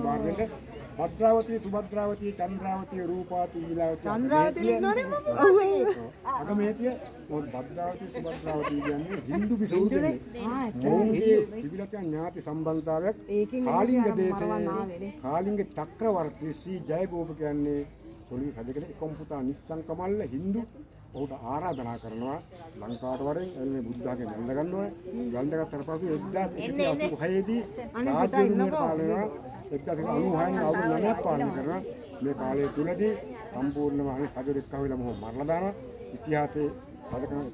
මාර්ගෙට භද්‍රාවතී සුභද්‍රාවතී චන්ද්‍රාවතී රූපාවතී ඊලාවතී චන්ද්‍රාවතී ලියනවනේ මම. අගමේතිය මොකද භද්‍රාවතී සුභද්‍රාවතී කියන්නේ හින්දු බිසෝදනේ. මොවුන්ගේ ත්‍රිවිධ ඥාති සම්බන්ධතාවයක් කාලිංග දේශයේ කාලිංග චක්‍රවර්ති ශ්‍රී ජයගෝප කියන්නේ සොළි රජකෙනෙක් කොම්පුතා නිස්සංකමල්ල හින්දු ඔහුට ආරාධනා කරනවා ලංකාවට වරෙන් එන්නේ බුද්ධාගේ වැඳ ගන්නවා. වැඳගත්තට පස්සේ 1186 දී රාජ්‍යරුවන්ට පාලනය 1196 අවුරුදු 9ක් පාලනය කරනවා. මේ කාලය තුලදී සම්පූර්ණම අනිත් රජෙක් කවිලා මොහොම මරලා දානවා. ඉතිහාසයේ රජකම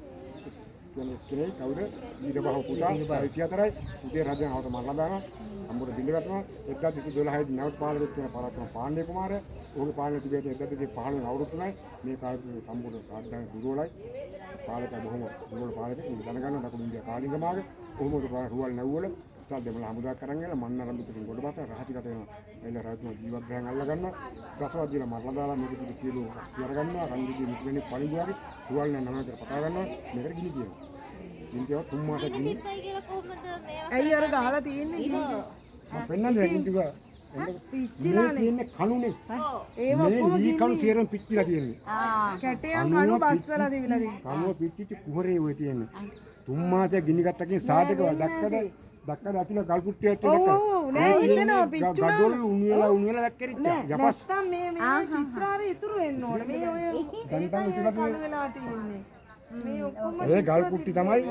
කියන්නේ කවුද? ඊටබහ පුතා 24යි උදේ රජයන් අවත මරලා දානවා. සම්පූර්ණ බිඳගත්නවා. 1212 දී නැවත පාලනයක් කරන පරාක්‍රම පාණ්ඩ්‍ය කුමාරයා ඔහුගේ පාලනය තිබෙන්නේ 1215 අවුරුදු 3යි. මේ කාලේ සම්පූර්ණ රාජධානි දුරවලයි. පාලක බොහොම දුරවල පාලකෙක් දැනගන්න දකුණු ඉන්දියා කාලිංග මාර්ග කොහොමද රුවල් නැව්වල උසස් දෙමළ හමුදා කරන් ගිහලා මන්නරම්පිටින් ගොඩබත රහසිගත වෙනවා. එළ රාජතුමා ජීවග්‍රහයන් අල්ල ගන්නවා. දසවත් දින මරලා දාලා මේක දිහා සියලු ඉවර ගන්නවා. රංගිදී මුතුනේ පරිගුවාගේ රුවල් නැනමකට පතා ගන්නවා. මේකට ගිනි කියනවා. ඉන්දියාව 3 මාසෙක ගිනි කියලා කොහොමද මේවා ඇයි අර ගහලා තියෙන්නේ ගිහින්? මම පෙන්නන්නේ ඉන්දියාව පිච්චිලානේ. තියෙන්නේ කණුනේ. ඒව මේ ඔක්කොම දී කණු සියරම පිච්චිලා තියෙන්නේ. කැටයන් කණු බස්සලා තිබිලා තියෙන්නේ. කණුව පිච්චිච්ච කුහරේ ඔය තියෙන්නේ. 3 මාසයක් ගිනි ගත්තකින් සාධකව දක්කද අකිල ගල් කුට්ටියක් තියෙනවා. ඔව් නෑ හිතෙනවා පිච්චුනා. ගඩොල් උණු වෙලා වැක්කරිච්ච. යපස්. නැත්තම් මේ චිත්‍රාරේ ඉතුරු වෙන්න ඕනේ. මේ ඔය දැන් ඉතුරු කළු වෙලා තියෙන්නේ. මේ ඔක්කොම ඒ ගල් කුට්ටි තමයි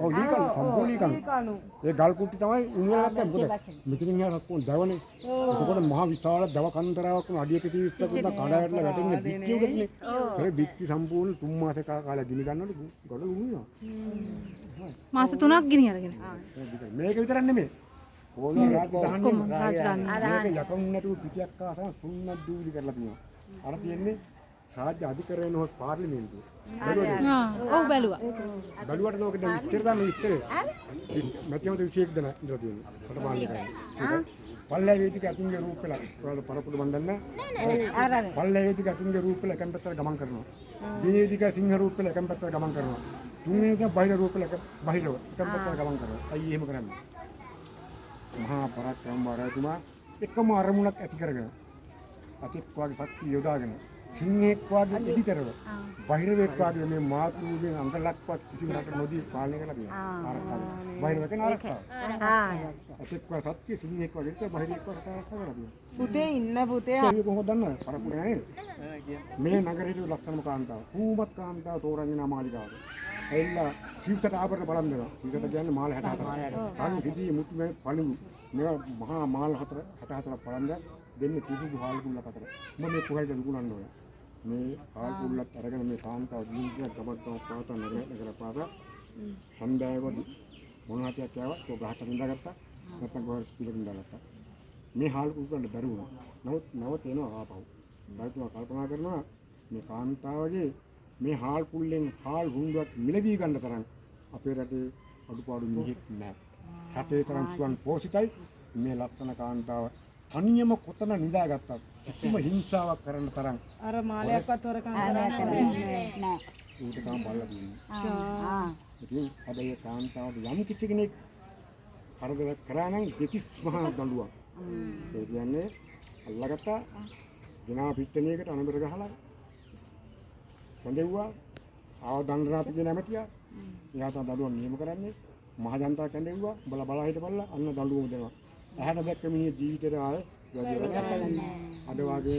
ඔව් ලී කණු සම්පූර්ණ කණු. කණු. ඒ ගල් කුට්ටි තමයි උණු වෙලා වැක්කේ. මොකද මෙතනින් යා රක්කුන් දවනේ. එතකොට මහා විශාල දව කන්දරාවක් වුණ අඩිය 120ක් උඩ කඩාවැටලා වැටෙන්නේ බිත්ති උඩනේ. ඒ බිත්ති සම්පූර්ණ 3 මාසෙක කාලයක් ගිනි ගන්නකොට ගොඩ උණු වෙනවා. මාස 3ක් ගිනි අරගෙන. මේක විතරක් නෙමෙයි. ඕනේ රාජධානිය. මේක යකම් නැතුව පිටියක් ආසන සුන්නත් දූලි කරලා තියෙනවා. අර තියෙන්නේ රාජ්‍ය අධිකරණය හොත් පාර්ලිමේන්තුව. ඔව් බැලුවා. බැලුවට නෝක දැන් ඉච්චර තමයි ඉච්චර. මැතිවත 21 දෙනා ඉඳලා තියෙනවා. කොට පාලනය කරන්නේ. පල්ලෑ වේදික අතුන්ගේ රූපෙල ඔයාලා පරපුරු බඳන්න. පල්ලෑ වේදික අතුන්ගේ රූපෙල එකම පැත්තට ගමන් කරනවා. දින වේදික සිංහ රූපෙල එකම පැත්තට ගමන් කරනවා. තුන් වේදික බාහිර රූපෙල බාහිරව එකම පැත්තට ගමන් කරනවා. අයි එහෙම කරන්නේ. මහා පරාක්‍රම වරතුමා එකම අරමුණක් ඇති කරගෙන අතික් වාගේ ශක්තිය යොදාගෙන සිංහෙක් වාගේ පිටිතරව බාහිරවෙක් වාගේ මේ මාතෘගේ අංගලක්වත් කිසිම රටක නොදී පාලනය කරලා තියෙනවා. ආරක්ෂාව. බාහිරවක නාරක්ෂාව. අතික් වා සත්‍ය සිංහෙක් වාගේ ඉත බාහිරෙක් වාගේ ආරක්ෂා කරලා තියෙනවා. පුතේ ඉන්න පුතේ ඒක කොහොමද දන්නවද? පරපුරේ නේද? මේ නගරයේ ලස්සනම කාන්තාව. කූමත් කාන්තාව තෝරන්නේ මාලිගාව. එල්ලා සීසට ආභරණ බලන් දෙනවා. සීසට කියන්නේ මාල 64. කන් හිදී මුතු මේ පණිවු. මේවා මහා මාල 64 බලන් දෙන්නේ කිසිදු හාල් කුල්ලක් අතර. මම මේ පුහයිද ලුකුණන්න ඕන. මේ හාල් කුල්ලක් අරගෙන මේ කාන්තාව දින්දියක් ගමන්ටම පාත නගර පාත සම්දායවදී මොන හතියක් ආවත් ඔය ගහට නිදාගත්තා. නැත්නම් ගොඩ පිළිගන්න නිදාගත්තා. මේ හාල් කුල්ලන්න බැරි වුණා. නමුත් නවත එනවා ආපහු. බයිතුමා කල්පනා කරනවා මේ කාන්තාවගේ මේ හාල් කුල්ලෙන් හාල් හුඟක් මිලදී ගන්න තරම් අපේ රටේ අඩුපාඩු මිනිහෙක් නැහැ. රටේ තරම් සුවන් පෝෂිතයි මේ ලස්සන කාන්තාව. තනියම කොතන නිදාගත්තා කිසිම හිංසාවක් කරන්න තරම් අර මාලයක්වත් හොරකම් කරන්නේ නැහැ. ඌට තාම බල්ලා තියෙනවා. ඉතින් හැබැයි කාන්තාවට යම් කිසි කෙනෙක් කරදර කරා නම් දෙතිස් මහා දඬුවම්. ඒ කියන්නේ අල්ලගත්තා දිනා පිට්ටනියකට අනබර ගහලා කැඳෙව්වා ආව දණ්ඩනාථ කියන ඇමතියා. එයා තමයි දඬුවම් නියම කරන්නේ. මහ ජනතාව කැඳෙව්වා බලා හිටපල්ලා අන්න දඬුවම දෙනවා. ඇහැට දැක්ක මිනිහ ජීවිතේට ආයේ අද වාගේ